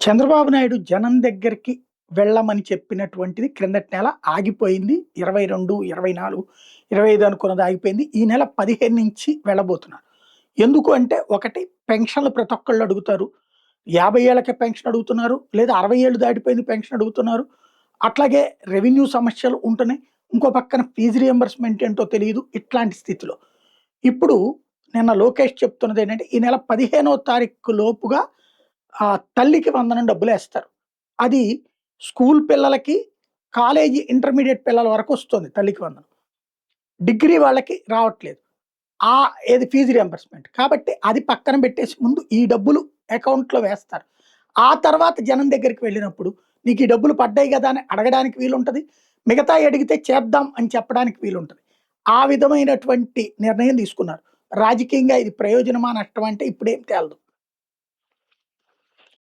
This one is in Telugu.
చంద్రబాబు నాయుడు జనం దగ్గరికి వెళ్ళమని చెప్పినటువంటిది క్రిందటి నెల ఆగిపోయింది. 22, 24, 25 అనుకున్నది ఆగిపోయింది. ఈ నెల 15 నుంచి వెళ్ళబోతున్నారు. ఎందుకు అంటే ఒకటి పెన్షన్‌లు ప్రతి ఒక్కళ్ళు అడుగుతారు. 50 ఏళ్ళకే పెన్షన్ అడుగుతున్నారు. లేదా 60 ఏళ్ళు దాటిపోయింది పెన్షన్ అడుగుతున్నారు. అట్లాగే రెవెన్యూ సమస్యలు ఉంటున్నాయి. ఇంకో పక్కన ఫీజు రియంబర్స్‌మెంట్ ఏంటో తెలీదు. ఇట్లాంటి స్థితిలో. ఇప్పుడు నిన్న లోకేష్ చెప్తున్నదేంటంటే ఈ నెల 15వ తారీఖు లోపుగా తల్లికి వందనం డబ్బులేస్తారు. అది స్కూల్ పిల్లలకి, కాలేజీ, ఇంటర్మీడియేట్ పిల్లల వరకొస్తుంది తల్లికి వందనం. డిగ్రీ వాళ్ళకి రావట్లేదు. ఏది ఫీజు రియంబర్స్‌మెంట్. కాబట్టి అది పక్కన పెట్టేసి ముందు ఈ డబ్బులు అకౌంట్‌లో వేస్తారు. ఆ తర్వాత జనం దగ్గరికి వెళ్ళినప్పుడు నీకు ఈ డబ్బులు పడ్డాయి గదా! అని అడగడానికి వీలుంటది. మిగతాయి అడిగితే చేద్దాం అని చెప్పడానికి వీలుంటది. ఆ విధమైనటువంటి నిర్ణయం తీసుకున్నారు. రాజకీయంగా ఇది ప్రయోజనమా? నష్టమా? అంటే ఇప్పుడేం తేలదు.